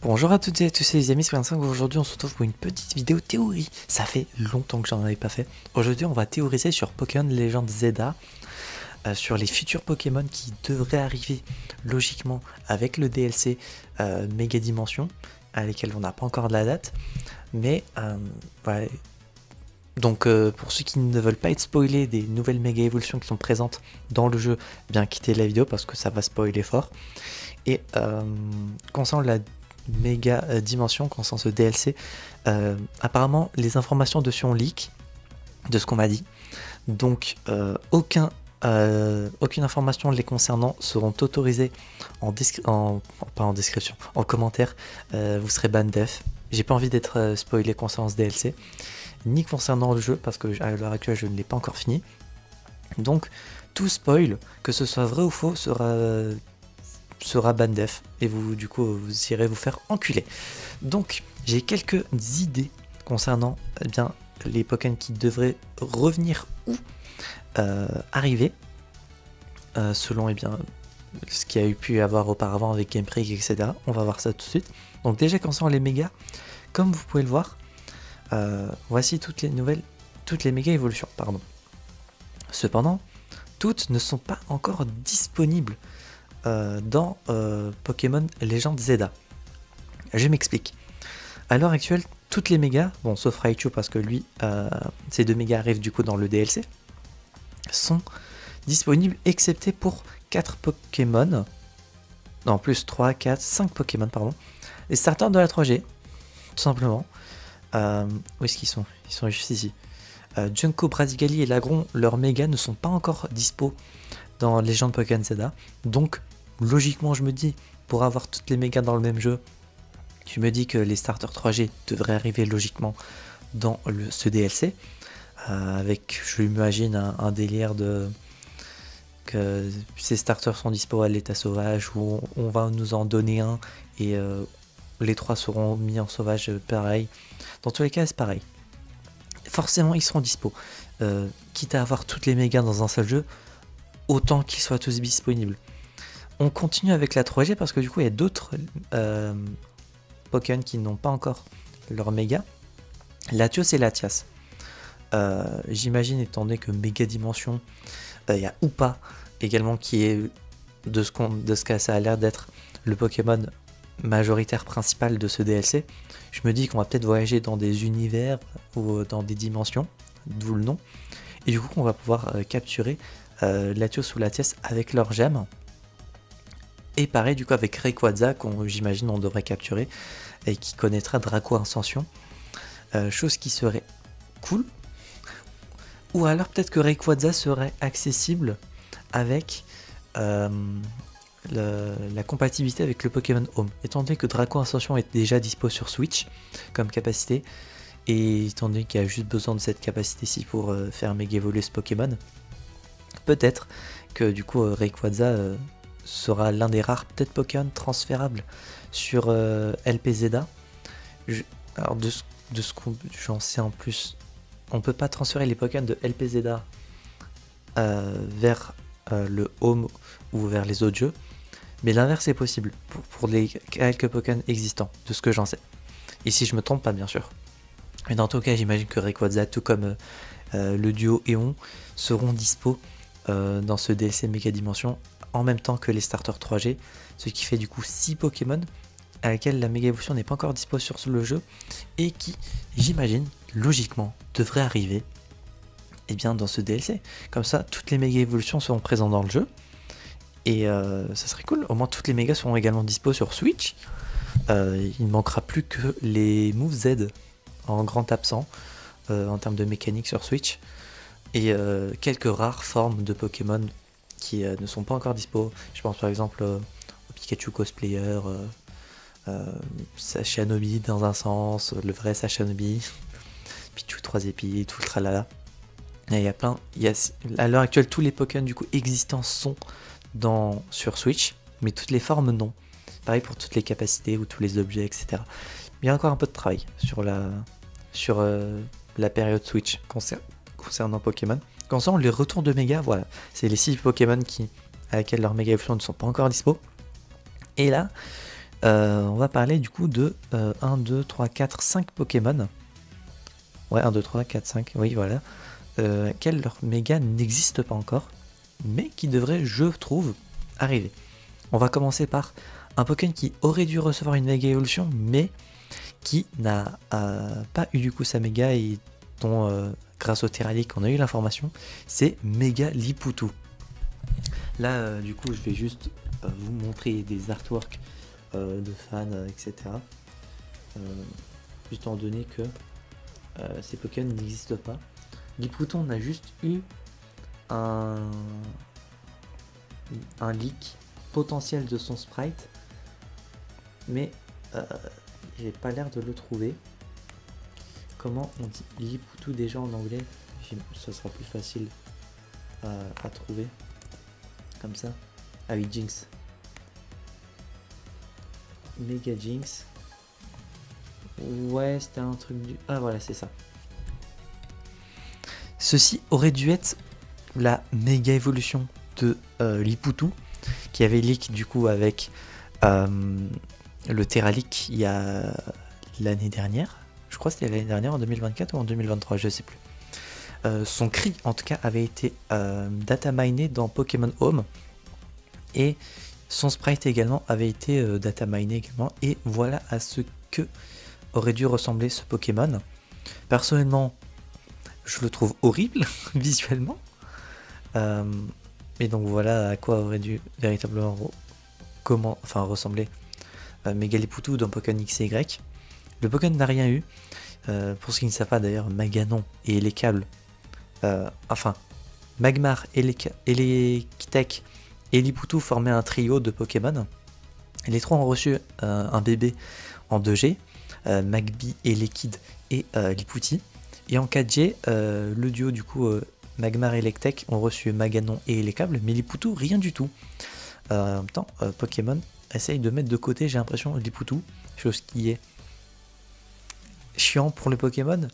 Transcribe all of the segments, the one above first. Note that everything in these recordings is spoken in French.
Bonjour à toutes et à tous les amis, c'est 25. Aujourd'hui on se retrouve pour une petite vidéo théorie. Ça fait longtemps que j'en avais pas fait. Aujourd'hui on va théoriser sur Pokémon Legend Zelda, sur les futurs Pokémon qui devraient arriver logiquement avec le DLC Méga Dimension, à lesquels on n'a pas encore de la date. Mais voilà. Donc pour ceux qui ne veulent pas être spoilés des nouvelles méga évolutions qui sont présentes dans le jeu, bien quitter la vidéo parce que ça va spoiler fort. Et concernant la méga dimension, concernant ce DLC, apparemment les informations dessus ont leak de ce qu'on m'a dit. Donc aucune information les concernant seront autorisées pas en description, en commentaire. Vous serez ban def. J'ai pas envie d'être spoilé concernant ce DLC, ni concernant le jeu, parce que à l'heure actuelle je ne l'ai pas encore fini. Donc tout spoil, que ce soit vrai ou faux, sera ban def, et vous du coup vous irez vous faire enculer. Donc j'ai quelques idées concernant bien les Pokémon qui devraient revenir ou arriver selon bien ce qu'il y a eu pu avoir auparavant avec Game Freak, etc. On va voir ça tout de suite. Donc déjà concernant les mégas, comme vous pouvez le voir, voici toutes les méga évolutions, pardon. Cependant, toutes ne sont pas encore disponibles dans Pokémon Legend Zelda. Je m'explique. À l'heure actuelle, toutes les mégas, bon sauf Raichu parce que lui, ces deux mégas arrivent du coup dans le DLC, sont disponibles excepté pour 4 Pokémon, non plus 3, 4, 5 Pokémon pardon, les starters de la 3G, tout simplement. Où est-ce qu'ils sont? Ils sont juste ici. Junko, Brasigali et Lagron, leurs mégas ne sont pas encore dispo dans Legend Pokémon Zelda, donc logiquement je me dis, pour avoir toutes les mégas dans le même jeu, je me dis que les starters 3G devraient arriver logiquement dans ce DLC, avec, je m'imagine, un délire de que ces starters sont dispo à l'état sauvage, où on va nous en donner un, et les 3 seront mis en sauvage pareil. Dans tous les cas c'est pareil. Forcément ils seront dispo. Quitte à avoir toutes les mégas dans un seul jeu, autant qu'ils soient tous disponibles. On continue avec la 3G parce que du coup il y a d'autres Pokémon qui n'ont pas encore leur méga. Latios et Latias. J'imagine, étant donné que méga dimension, il y a Hoopa également qui est de ce que ça a l'air d'être le Pokémon majoritaire principal de ce DLC. Je me dis qu'on va peut-être voyager dans des univers ou dans des dimensions, d'où le nom, et du coup on va pouvoir capturer Latios ou Latias avec leur gemme. Et pareil du coup avec Rayquaza, qu'on j'imagine on devrait capturer, et qui connaîtra Draco Ascension, chose qui serait cool. Ou alors peut-être que Rayquaza serait accessible avec la compatibilité avec le Pokémon Home, étant donné que Draco Ascension est déjà dispo sur Switch comme capacité, et étant donné qu'il y a juste besoin de cette capacité-ci pour faire méga évoluer ce Pokémon, peut-être que du coup Rayquaza sera l'un des rares peut-être Pokémon transférables sur LP Zelda. Alors de ce que j'en sais en plus, on peut pas transférer les Pokémon de LP Zelda vers le Home ou vers les autres jeux, mais l'inverse est possible pour les quelques Pokémon existants, de ce que j'en sais. Et si je me trompe pas, bien sûr. Mais dans tout cas, j'imagine que Rayquaza, tout comme le duo Eon, seront dispo dans ce DLC Méga Dimension en même temps que les starters 3G, ce qui fait du coup 6 Pokémon à laquelle la méga évolution n'est pas encore dispo sur le jeu, et qui, j'imagine, logiquement, devrait arriver bien dans ce DLC. Comme ça, toutes les méga évolutions seront présentes dans le jeu, et ça serait cool. Au moins toutes les mégas seront également dispo sur Switch. Il ne manquera plus que les Move Z en grand absent en termes de mécanique sur Switch, et quelques rares formes de Pokémon qui ne sont pas encore dispo. Je pense par exemple au Pikachu cosplayer, Sashanobi dans un sens, le vrai Sashanobi, Pichu 3 épis, tout le tralala. Et il y a plein, à l'heure actuelle tous les Pokémon du coup existants sont sur Switch, mais toutes les formes non. Pareil pour toutes les capacités ou tous les objets, etc. Il y a encore un peu de travail sur la période Switch concernant Pokémon. Concernant les retours de méga, voilà, c'est les 6 Pokémon à laquelle leurs méga évolutions ne sont pas encore dispo. Et là, on va parler du coup de 1, 2, 3, 4, 5 Pokémon. Ouais, 1, 2, 3, 4, 5, oui, voilà. Quel leur méga n'existe pas encore, mais qui devrait, je trouve, arriver. On va commencer par un Pokémon qui aurait dû recevoir une méga évolution, mais qui n'a pas eu du coup sa méga et dont, grâce au Terralic, on a eu l'information, c'est Méga Lipoutou. Là, du coup, je vais juste vous montrer des artworks de fans, etc. Juste étant donné que ces Pokémon n'existent pas. Lipoutou, on a juste eu un leak potentiel de son sprite, mais j'ai pas l'air de le trouver. Comment on dit Lipoutou déjà en anglais? Ça sera plus facile à trouver comme ça. Ah oui, Jinx. Mega Jinx. Ouais, c'était un truc du... Ah voilà, c'est ça. Ceci aurait dû être la méga évolution de Lipoutou, qui avait leak du coup avec le Terralic il y a l'année dernière. Je crois que c'était l'année dernière, en 2024 ou en 2023, je sais plus. Son cri, en tout cas, avait été data miné dans Pokémon Home. Et son sprite également avait été data miné également. Et voilà à ce que aurait dû ressembler ce Pokémon. Personnellement, je le trouve horrible visuellement. Et donc voilà à quoi aurait dû véritablement ressembler Méga Lipoutou dans Pokémon X et Y. Le Pokémon n'a rien eu. Pour ceux qui ne savent pas d'ailleurs, Maganon et les câbles, Magmar, Elektek et Lipoutou formaient un trio de Pokémon. Les trois ont reçu un bébé en 2G, Magby, Elekid et Lipouti. Et en 4G, le duo du coup Magmar et Elektek ont reçu Maganon et les câbles, mais Lipoutou rien du tout. En même temps, Pokémon essaye de mettre de côté, j'ai l'impression, Lipoutou, chose qui est chiant pour le Pokémon.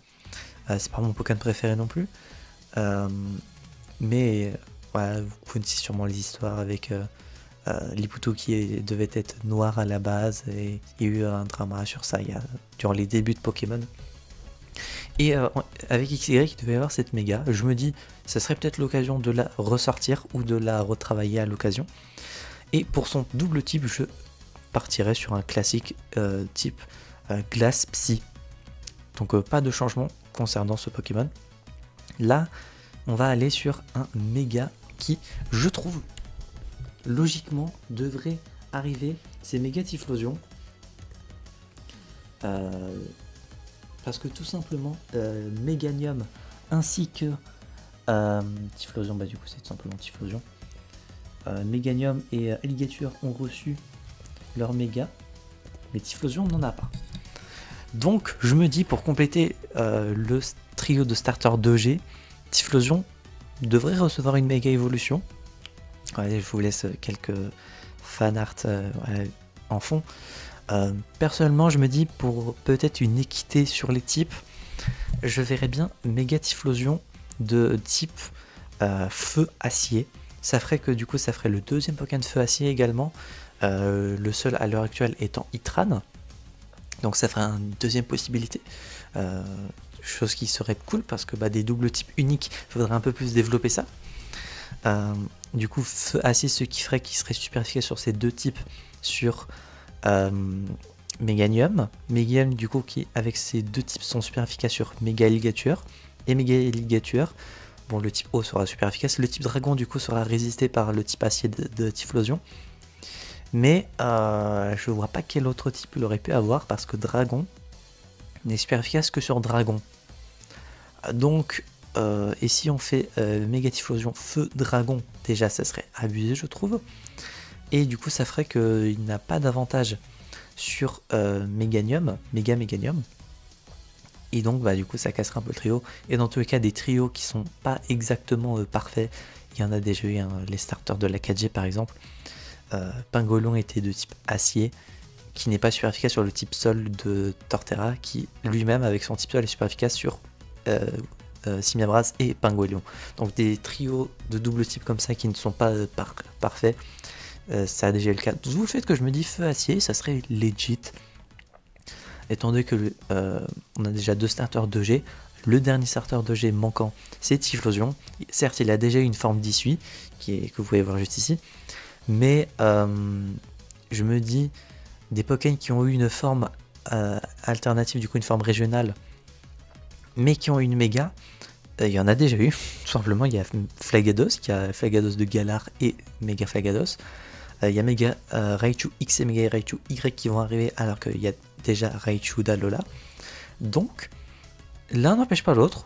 C'est pas mon Pokémon préféré non plus. Mais voilà, vous connaissez sûrement les histoires avec Lipoutou qui devait être noir à la base, et il y a eu un drama sur ça durant les débuts de Pokémon. Et avec XY, il devait y avoir cette méga. Je me dis, ça serait peut-être l'occasion de la ressortir ou de la retravailler à l'occasion. Et pour son double type, je partirais sur un classique type Glace Psy. Donc pas de changement concernant ce Pokémon. Là, on va aller sur un méga qui, je trouve, logiquement, devrait arriver. C'est Méga Typhlosion. Parce que tout simplement, Méganium ainsi que Typhlosion, bah du coup c'est tout simplement Typhlosion. Méganium et Alligator ont reçu leur méga, mais Typhlosion n'en a pas. Donc je me dis, pour compléter le trio de starter 2G, Typhlosion devrait recevoir une méga évolution. Ouais, je vous laisse quelques fan art en fond. Personnellement, je me dis, pour peut-être une équité sur les types, je verrais bien méga Typhlosion de type feu acier. Ça ferait que du coup ça ferait le deuxième Pokémon feu acier également, le seul à l'heure actuelle étant Itran. Donc ça ferait une deuxième possibilité, chose qui serait cool parce que des doubles types uniques, il faudrait un peu plus développer ça. Du coup feu acier, ce qui ferait qu'il serait super efficace sur ces deux types sur Méganium. Méganium du coup qui avec ces deux types sont super efficaces sur Méga Alligator et Méga Alligator. Bon, le type eau sera super efficace. Le type dragon, du coup, sera résisté par le type acier de Typhlosion. Mais je vois pas quel autre type il aurait pu avoir, parce que dragon n'est super efficace que sur dragon. Donc, et si on fait Méga Typhlosion feu dragon, déjà ça serait abusé, je trouve. Et du coup, ça ferait qu'il n'a pas d'avantage sur Méganium, Méganium. Et donc du coup ça casserait un peu le trio. Et dans tous les cas, des trios qui sont pas exactement parfaits, il y en a déjà eu, les starters de la 4G par exemple. Pingolon était de type acier, qui n'est pas super efficace sur le type sol de Torterra, qui lui-même avec son type sol est super efficace sur Simiabras et Pingolion. Donc des trios de double type comme ça qui ne sont pas parfaits, ça a déjà eu le cas. D'où le fait que je me dis feu acier, ça serait legit. Étant donné que on a déjà 2 starters 2G, le dernier starter 2G manquant, c'est Typhlosion. Certes, il a déjà eu une forme d'issue, que vous pouvez voir juste ici, mais je me dis, des Pokémon qui ont eu une forme alternative, du coup une forme régionale, mais qui ont eu une méga, il y en a déjà eu, tout simplement. Il y a Flagados, qui a Flagados de Galar et Méga Flagados. Il y a Méga Raichu X et Méga Raichu Y qui vont arriver, alors qu'il y a déjà Raichu d'Alola. Donc, l'un n'empêche pas l'autre.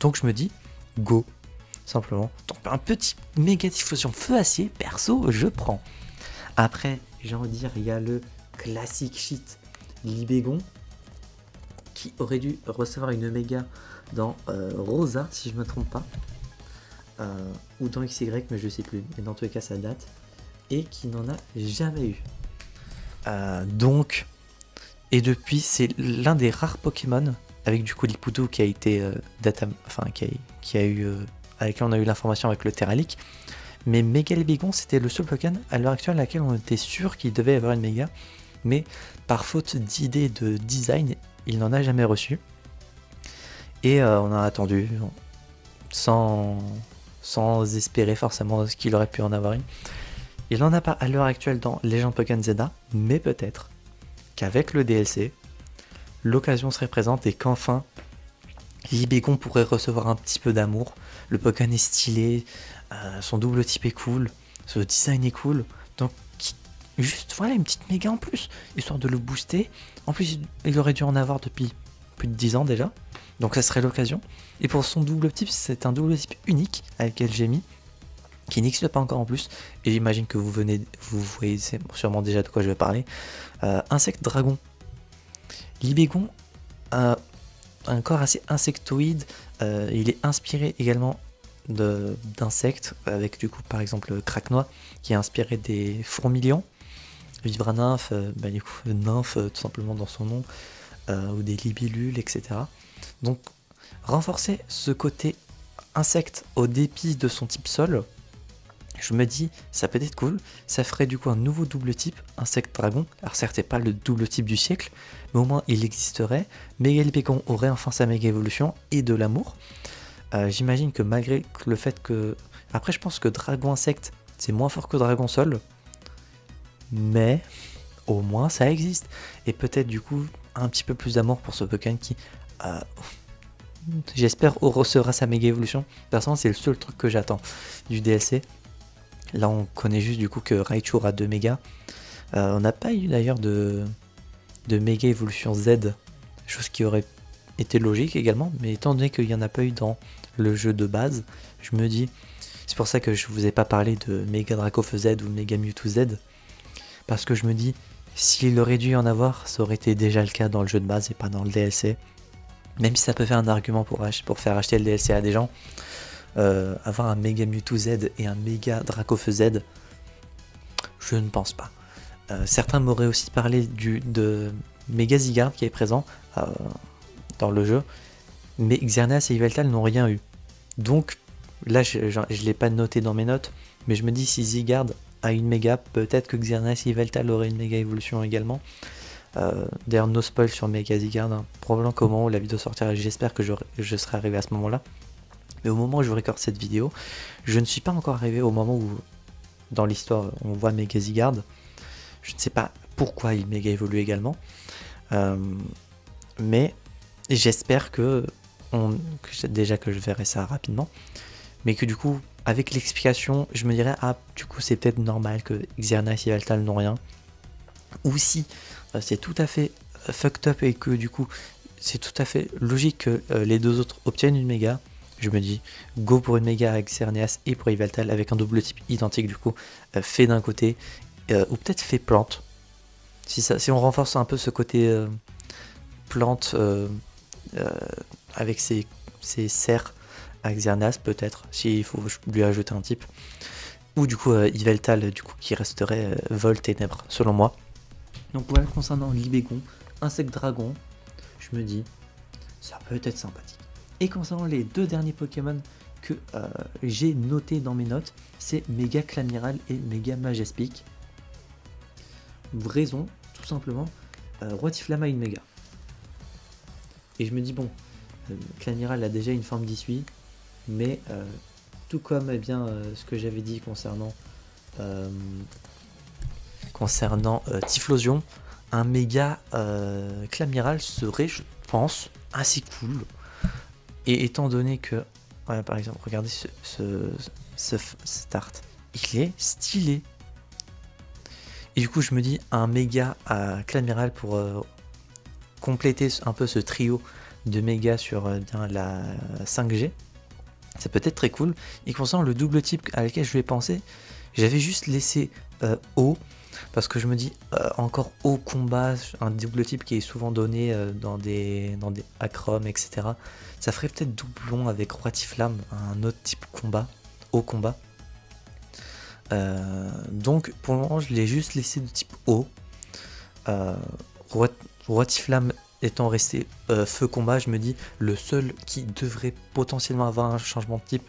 Donc je me dis, go, simplement. Donc un petit méga Typhlosion feu acier, perso, je prends. Après, j'ai envie de dire, il y a le classique shit Libégon, qui aurait dû recevoir une méga dans Rosa, si je me trompe pas. Ou dans XY, mais je sais plus. Mais dans tous les cas, ça date. Et qui n'en a jamais eu. Donc, et depuis, c'est l'un des rares Pokémon, avec du coup Lipudo qui a été qui a eu avec qui on a eu l'information avec le Terralic. Mais Méga Libégon, c'était le seul Pokémon à l'heure actuelle à laquelle on était sûr qu'il devait avoir une méga, mais par faute d'idée de design, il n'en a jamais reçu. Et on a attendu sans espérer forcément qu'il aurait pu en avoir une. Il n'en a pas à l'heure actuelle dans Legend Pokémon Zelda, mais peut-être qu'avec le DLC, l'occasion serait présente et qu'enfin Libégon pourrait recevoir un petit peu d'amour. Le Pokémon est stylé, son double type est cool, ce design est cool, donc juste voilà une petite méga en plus, histoire de le booster. En plus il aurait dû en avoir depuis plus de 10 ans déjà, donc ça serait l'occasion. Et pour son double type, c'est un double type unique avec lequel j'ai mis, qui n'existe pas encore en plus, et j'imagine que vous voyez sûrement déjà de quoi je vais parler. Insecte dragon. Libégon a un corps assez insectoïde, il est inspiré également d'insectes, avec du coup par exemple Craquenois, qui est inspiré des fourmilions, Vibranymphe, du coup nymphe tout simplement dans son nom, ou des libellules, etc. Donc renforcer ce côté insecte au dépit de son type sol, je me dis ça peut être cool, ça ferait du coup un nouveau double type, insecte dragon. Alors certes c'est pas le double type du siècle, mais au moins il existerait. Méga Libégon aurait enfin sa méga évolution et de l'amour. J'imagine que malgré le fait que... Après je pense que dragon insecte c'est moins fort que dragon sol, mais au moins ça existe. Et peut-être du coup un petit peu plus d'amour pour ce Pokémon qui... j'espère recevra sa méga évolution. Personnellement c'est le seul truc que j'attends du DLC. Là on connaît juste du coup que Raichu aura 2 mégas. On n'a pas eu d'ailleurs de méga évolution Z, chose qui aurait été logique également, mais étant donné qu'il n'y en a pas eu dans le jeu de base, je me dis, c'est pour ça que je vous ai pas parlé de méga Dracofeu Z ou méga Mewtwo Z, parce que je me dis, s'il aurait dû y en avoir, ça aurait été déjà le cas dans le jeu de base et pas dans le DLC. Même si ça peut faire un argument pour faire acheter le DLC à des gens, avoir un méga Mewtwo Z et un méga Dracofeu Z, je ne pense pas. Certains m'auraient aussi parlé de méga Zygarde qui est présent dans le jeu, mais Xerneas et Yveltal n'ont rien eu. Donc là je ne l'ai pas noté dans mes notes, mais je me dis si Zygarde a une méga, peut-être que Xerneas et Yveltal auraient une méga évolution également. D'ailleurs no spoil sur méga Zygarde, hein. Probablement qu'au moment où la vidéo sortira, j'espère que je serai arrivé à ce moment là. Mais au moment où je recorde cette vidéo, je ne suis pas encore arrivé au moment où dans l'histoire on voit méga Zygarde. Je ne sais pas pourquoi il méga évolue également, mais j'espère que déjà que je verrai ça rapidement, mais que du coup avec l'explication je me dirais ah du coup c'est peut-être normal que Xerneas et Yveltal n'ont rien, ou si c'est tout à fait fucked up et que du coup c'est tout à fait logique que les deux autres obtiennent une méga. Je me dis go pour une méga avec Xerneas et pour Yveltal avec un double type identique du coup, fait d'un côté, ou peut-être fait plante. Si on renforce un peu ce côté plante avec ses serres à Xerneas, peut-être, s'il faut lui ajouter un type. Ou du coup Yveltal du coup qui resterait vol ténèbres selon moi. Donc voilà concernant Libégon, insecte dragon, je me dis ça peut être sympathique. Et concernant les deux derniers Pokémon que j'ai noté dans mes notes, c'est Méga Clamiral et Méga Majespic. Raison, tout simplement, Roitiflamme a une méga. Et je me dis, bon, Clamiral a déjà une forme d'issue, mais tout comme ce que j'avais dit concernant Typhlosion, un méga Clamiral serait, je pense, assez cool. Et étant donné que, ouais, par exemple, regardez ce start, il est stylé. Et du coup, je me dis, un méga Clamiral pour compléter un peu ce trio de méga sur la 5G, ça peut être très cool. Et concernant le double type à laquelle je vais penser, j'avais juste laissé haut, parce que je me dis, encore haut combat, un double type qui est souvent donné dans des acromes, etc. Ça ferait peut-être doublon avec Roitiflamme, un autre type combat, haut combat. Donc pour le moment je l'ai juste laissé de type haut. Roitiflamme étant resté feu combat, je me dis le seul qui devrait potentiellement avoir un changement de type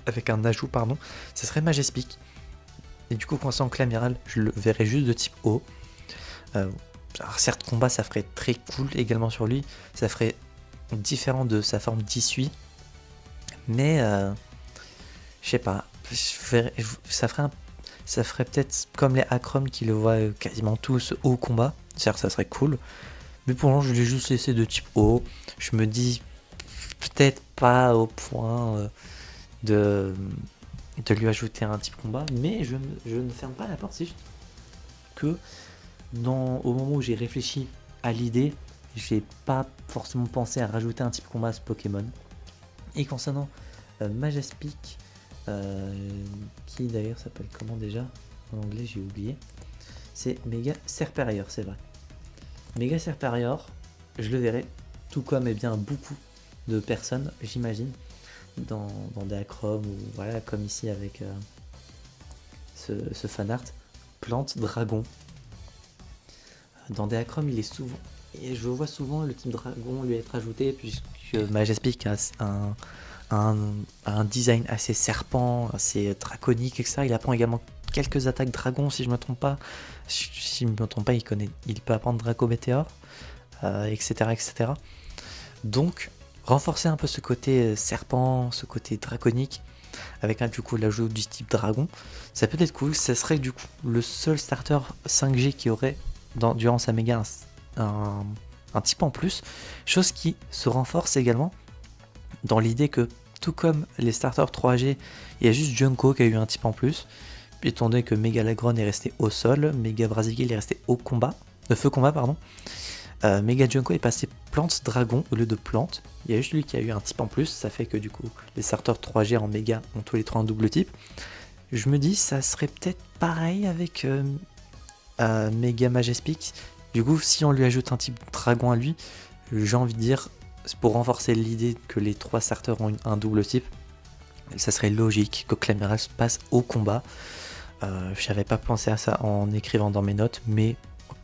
avec un ajout, pardon, ce serait Majespic. Et du coup concernant Clamiral, je le verrais juste de type haut. Alors certes combat ça ferait très cool également sur lui, ça ferait différent de sa forme d'issue, mais je sais pas, ça ferait peut-être comme les Acromes qui le voient quasiment tous au combat. Certes, ça serait cool, mais pour l'instant, je l'ai juste laissé de type haut. Je me dis peut-être pas au point de lui ajouter un type combat, mais je ne ferme pas la porte. C'est juste que au moment où j'ai réfléchi à l'idée, j'ai pas forcément pensé à rajouter un type combat à ce Pokémon. Et concernant Majespic, qui d'ailleurs s'appelle comment déjà en anglais, j'ai oublié, c'est Méga Serperior, c'est vrai. Méga Serperior, je le verrai, tout comme beaucoup de personnes, j'imagine, dans des acromes, ou voilà, comme ici avec ce fanart, plante dragon. Dans des acromes, il est souvent, et je vois souvent le type dragon lui être ajouté, puisque Majespic a un design assez serpent, assez draconique, etc. Il apprend également quelques attaques dragon, si je me trompe pas. Si je me trompe pas, il peut apprendre Draco Météore, etc., etc. Donc, renforcer un peu ce côté serpent, ce côté draconique, avec du coup l'ajout du type dragon, ça peut être cool. Ça serait du coup le seul starter 5G qui aurait, durant sa méga, un type en plus, chose qui se renforce également dans l'idée que, tout comme les starters 3G, il y a juste Junko qui a eu un type en plus, étant donné que Méga Lagron est resté au sol, Méga Brasigil est resté au combat, feu combat, pardon. Méga Junko est passé plante dragon au lieu de plante, il y a juste lui qui a eu un type en plus, ça fait que du coup les starters 3G en méga ont tous les trois un double type. Je me dis ça serait peut-être pareil avec Méga Majespic. Du coup si on lui ajoute un type dragon à lui, j'ai envie de dire, pour renforcer l'idée que les trois starters ont un double type, ça serait logique que Clamiral passe au combat. Je n'avais pas pensé à ça en écrivant dans mes notes, mais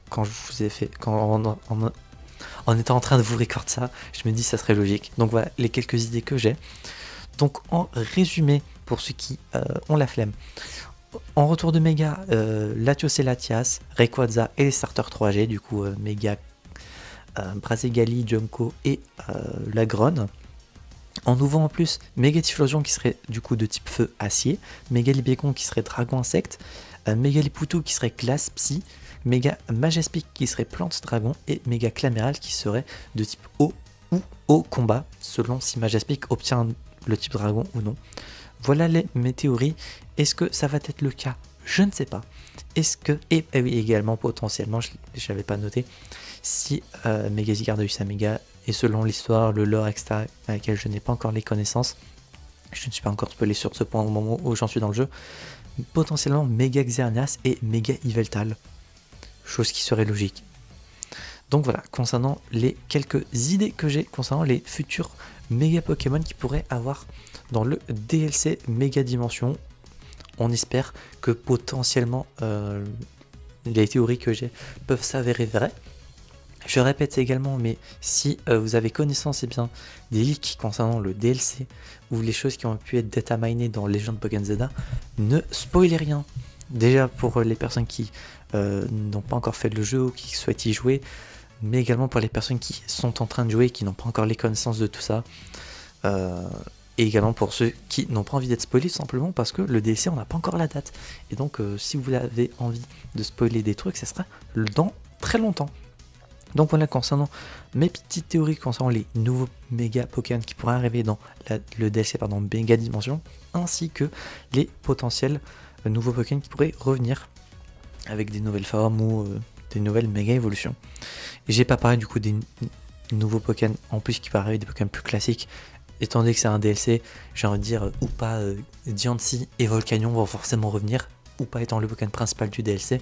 quand je vous ai fait, en étant en train de vous recorder ça, je me dis ça serait logique. Donc voilà les quelques idées que j'ai. Donc en résumé, pour ceux qui ont la flemme, en retour de méga, Latios et Latias, Rayquaza et les starters 3G, du coup méga Brazigali, Junko et Lagron. En nouveau en plus, Méga Typhlosion qui serait du coup de type feu acier, Méga Libégon qui serait dragon insecte, Méga Lipoutou qui serait glace psy, Méga Majespic qui serait plante dragon et Méga Clamiral qui serait de type eau ou eau combat, selon si Majespic obtient le type dragon ou non. Voilà mes théories. Est-ce que ça va être le cas? Je ne sais pas. Est-ce que, et oui, également potentiellement, je n'avais pas noté, si Megazigarde a eu sa méga, et selon l'histoire, le lore, etc., à laquelle je n'ai pas encore les connaissances, je ne suis pas encore spoilé sur ce point au moment où j'en suis dans le jeu, potentiellement Méga Xerneas et Méga Yveltal, chose qui serait logique. Donc voilà, concernant les quelques idées que j'ai concernant les futurs méga Pokémon qui pourraient avoir dans le DLC Méga Dimension, on espère que potentiellement les théories que j'ai peuvent s'avérer vraies. Je répète également, mais si vous avez connaissance bien des leaks concernant le DLC ou les choses qui ont pu être data minées dans Legend Pokémon Zelda, ne spoilez rien. Déjà pour les personnes qui n'ont pas encore fait le jeu ou qui souhaitent y jouer, mais également pour les personnes qui sont en train de jouer et qui n'ont pas encore les connaissances de tout ça. Et également pour ceux qui n'ont pas envie d'être spoilés simplement parce que le DLC on n'a pas encore la date. Et donc si vous avez envie de spoiler des trucs, ça sera dans très longtemps. Donc voilà concernant mes petites théories concernant les nouveaux méga Pokémon qui pourraient arriver dans le DLC Méga Dimension, ainsi que les potentiels nouveaux Pokémon qui pourraient revenir avec des nouvelles formes ou des nouvelles méga évolutions. Et j'ai pas parlé du coup des nouveaux Pokémon en plus qui pourraient arriver, des Pokémon plus classiques. Étant donné que c'est un DLC, j'ai envie de dire ou pas Diancie et Volcanion vont forcément revenir, ou pas étant le Pokémon principal du DLC.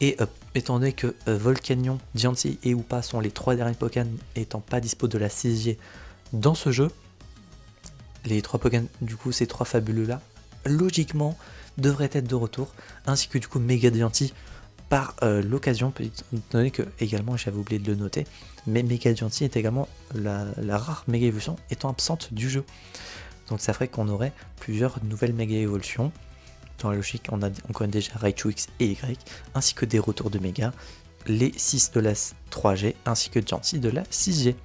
Et étant donné que Volcanion, Diancie et Upa sont les 3 derniers Pokémon étant pas dispo de la 6G dans ce jeu, les 3 Pokémon, du coup ces 3 fabuleux là, logiquement devraient être de retour, ainsi que du coup Méga Diancie par l'occasion, étant donné que également j'avais oublié de le noter, mais Méga Diancie est également la rare méga évolution étant absente du jeu. Donc ça ferait qu'on aurait plusieurs nouvelles méga évolutions. Dans la logique, on connaît déjà Raichu X et Y, ainsi que des retours de méga, les 6 de la 3G, ainsi que Diancie de la 6G.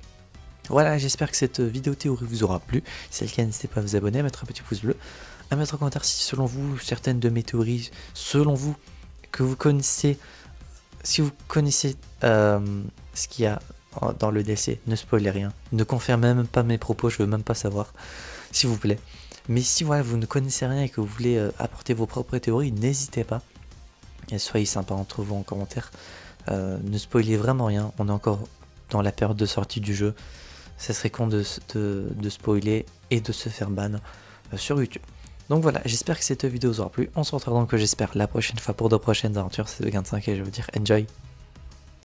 Voilà, j'espère que cette vidéo théorie vous aura plu. Si c'est le cas, n'hésitez pas à vous abonner, à mettre un petit pouce bleu, à mettre un commentaire si selon vous, certaines de mes théories, selon vous, que vous connaissez, si vous connaissez ce qu'il y a dans le DLC, ne spoilez rien, ne confirmez même pas mes propos, je veux même pas savoir, s'il vous plaît. Mais si voilà, vous ne connaissez rien et que vous voulez apporter vos propres théories, n'hésitez pas. Et soyez sympa entre vous en commentaire. Ne spoilez vraiment rien. On est encore dans la période de sortie du jeu. Ça serait con de spoiler et de se faire ban sur YouTube. Donc voilà, j'espère que cette vidéo vous aura plu. On se retrouve donc, j'espère, la prochaine fois pour de prochaines aventures. C'est 25 et je veux dire enjoy.